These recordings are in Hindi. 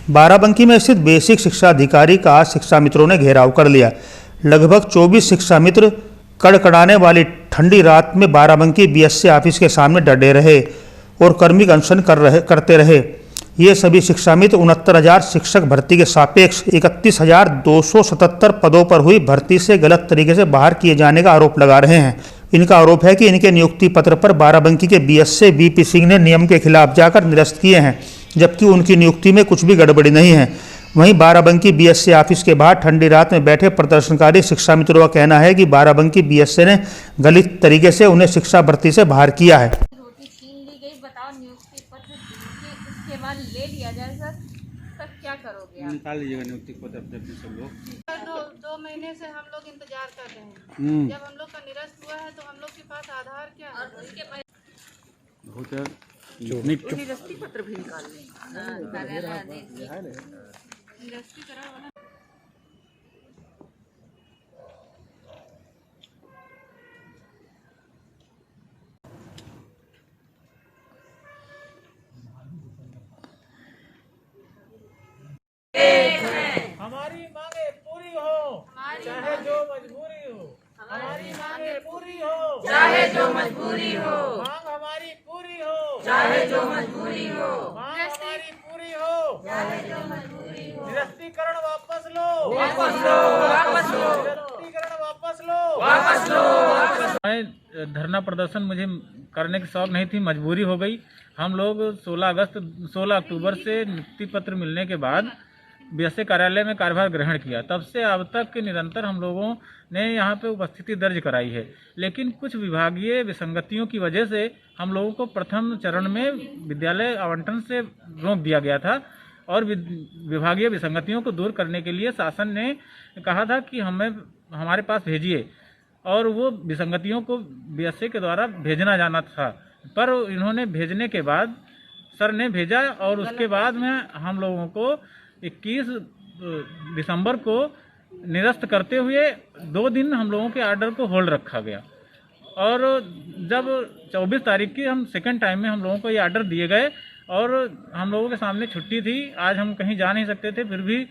बाराबंकी में स्थित बेसिक शिक्षा अधिकारी का आज शिक्षा मित्रों ने घेराव कर लिया। लगभग 24 शिक्षा मित्र कड़कड़ाने वाली ठंडी रात में बाराबंकी बीएससी ऑफिस के सामने डटे रहे और कर्मिक अनशन करते रहे। ये सभी शिक्षा मित्र 69,000 शिक्षक भर्ती के सापेक्ष 31,277 पदों पर हुई भर्ती से गलत तरीके से बाहर किए जाने का आरोप लगा रहे हैं। इनका आरोप है कि इनके नियुक्ति पत्र पर बाराबंकी के बीएससी बीपी सिंह ने नियम के खिलाफ जाकर निरस्त किए हैं, जबकि उनकी नियुक्ति में कुछ भी गड़बड़ी नहीं है। वहीं बाराबंकी बीएससी ऑफिस के बाहर ठंडी रात में बैठे प्रदर्शनकारी शिक्षा मित्रों का कहना है कि बाराबंकी बीएससी ने गलत तरीके से उन्हें शिक्षा भर्ती से बाहर किया है। रोटी छीन ली गई, बताओ नियुक्ति पत्र उसके बाद ले लिया जाए सर, तब क्या करोगे आप? निकाल लीजिएगा नियुक्ति पत्र अपने सब लोग। दो महीने से हम लोग इंतजार कर रहे हैं। जब हम लोग का निरस्त हुआ है तो हम लोग के पास आधार क्या है? और उसके बाद निरस्ती पत्र भी निकाल लें। निरस्तीकरण वाला हमारी मांगे पूरी हो, चाहे जो मजबूरी हो। हमारी मांगे पूरी हो, चाहे जो मजबूरी हो, मांग हमारी पूरी हो, चाहे जो मजबूरी हो, मांग हमारी पूरी हो, चाहे जो मजबूरी हो। निरस्तीकरण वापस लो, वापस लो, वापस लो, निरस्तीकरण वापस लो, वापस लो, वापस। मैं धरना प्रदर्शन मुझे करने की शौक नहीं थी, मजबूरी हो गई। हम लोग 16 अक्टूबर से नियुक्ति पत्र मिलने के बाद बीएससी कार्यालय में कार्यभार ग्रहण किया। तब से अब तक निरंतर हम लोगों ने यहाँ पे उपस्थिति दर्ज कराई है, लेकिन कुछ विभागीय विसंगतियों की वजह से हम लोगों को प्रथम चरण में विद्यालय आवंटन से रोक दिया गया था और विभागीय विसंगतियों को दूर करने के लिए शासन ने कहा था कि हमारे पास भेजिए, और वो विसंगतियों को बीएससी के द्वारा भेजना जाना था। पर इन्होंने भेजने के बाद सर ने भेजा और उसके बाद में हम लोगों को 21 दिसंबर को निरस्त करते हुए 2 दिन हम लोगों के आर्डर को होल्ड रखा गया। और जब 24 तारीख की हम सेकंड टाइम में हम लोगों को ये आर्डर दिए गए और हम लोगों के सामने छुट्टी थी, आज हम कहीं जा नहीं सकते थे, फिर भी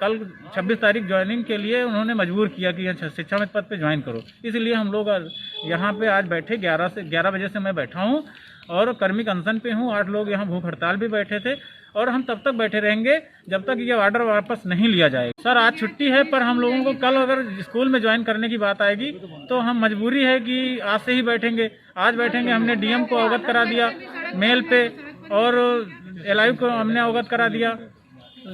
कल 26 तारीख ज्वाइनिंग के लिए उन्होंने मजबूर किया कि शिक्षा मित्र पद पे ज्वाइन करो। इसलिए हम लोग यहाँ पे आज बैठे 11 बजे से मैं बैठा हूँ और कर्मिक अनशन पे हूँ। 8 लोग यहाँ भूख हड़ताल भी बैठे थे और हम तब तक बैठे रहेंगे जब तक ये ऑर्डर वापस नहीं लिया जाएगा। सर आज छुट्टी है, पर हम लोगों को कल अगर स्कूल में ज्वाइन करने की बात आएगी तो हम मजबूरी है कि आज से ही बैठेंगे। आज बैठेंगे, हमने डीएम को अवगत करा दिया मेल पे और एलआईयू को हमने अवगत करा दिया।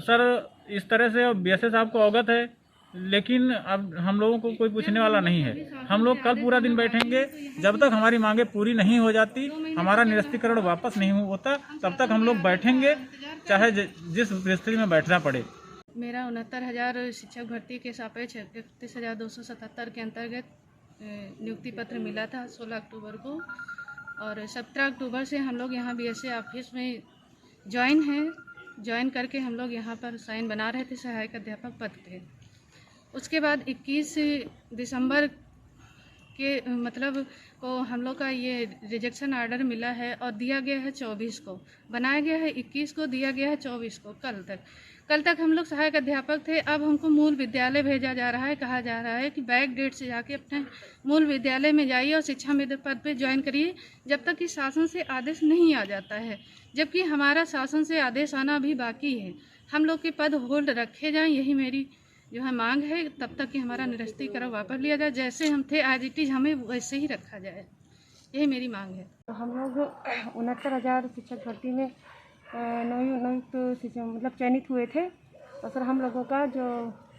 सर इस तरह से बीएसए साहब को अवगत है, लेकिन अब हम लोगों को कोई पूछने वाला नहीं है। हम लोग कल पूरा दिन बैठेंगे जब तक हमारी मांगे पूरी नहीं हो जाती, हमारा निरस्तीकरण वापस नहीं होता, तब तक हम लोग बैठेंगे, चाहे जिस परिस्थिति में बैठना पड़े। मेरा 69,000 शिक्षक भर्ती के सापेक्ष 31,277 के अंतर्गत नियुक्ति पत्र मिला था 16 अक्टूबर को, और 17 अक्टूबर से हम लोग यहाँ बीएससी ऑफिस में ज्वाइन करके हम लोग यहाँ पर साइन बना रहे थे सहायक अध्यापक पद पे। उसके बाद 21 दिसंबर के मतलब को हम लोग का ये रिजेक्शन आर्डर मिला है और दिया गया है 24 को, बनाया गया है 21 को, दिया गया है 24 को। कल तक हम लोग सहायक अध्यापक थे, अब हमको मूल विद्यालय भेजा जा रहा है। कहा जा रहा है कि बैक डेट से जाके अपने मूल विद्यालय में जाइए और शिक्षा मित्र पद पे ज्वाइन करिए, जब तक कि शासन से आदेश नहीं आ जाता है। जबकि हमारा शासन से आदेश आना भी बाकी है। हम लोग के पद होल्ड रखे जाएँ, यही मेरी जो है मांग है, तब तक कि हमारा निरस्तीकरण वापस लिया जाए। जैसे हम थे एज इट इज़ हमें वैसे ही रखा जाए, यही मेरी मांग है। तो हम लोग 69,000 शिक्षक भर्ती में मतलब चयनित हुए थे, और सर हम लोगों का जो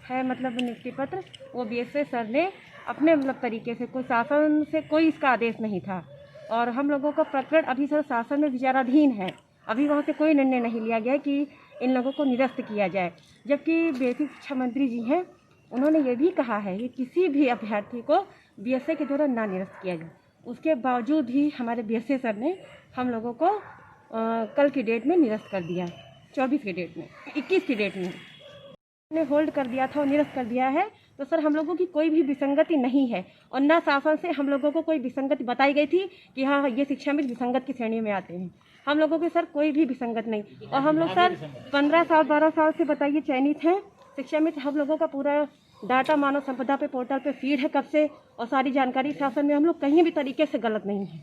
है मतलब नियुक्ति पत्र वो बीएसए सर ने अपने मतलब तरीके से, कोई शासन से कोई इसका आदेश नहीं था, और हम लोगों का प्रकरण अभी सर शासन में विचाराधीन है। अभी वहाँ से कोई निर्णय नहीं लिया गया कि इन लोगों को निरस्त किया जाए, जबकि बेसिक शिक्षा मंत्री जी हैं, उन्होंने ये भी कहा है कि किसी भी अभ्यर्थी को बीएसए के द्वारा ना निरस्त किया जाए। उसके बावजूद भी हमारे बीएसए सर ने हम लोगों को कल की डेट में निरस्त कर दिया, 24 की डेट में, 21 की डेट में ने होल्ड कर दिया था और निरस्त कर दिया है। तो सर हम लोगों की कोई भी विसंगति नहीं है और न शासन से हम लोगों को कोई विसंगति बताई गई थी कि हाँ ये शिक्षा मित्र विसंगत की श्रेणी में आते हैं। हम लोगों के सर कोई भी विसंगत नहीं। और हम लोग सर 15 साल 12 साल से बताइए चयनित हैं शिक्षा मित्र। हम लोगों का पूरा डाटा मानव संपदा पे पोर्टल पे फीड है कब से, और सारी जानकारी शासन में हम लोग कहीं भी तरीके से गलत नहीं है।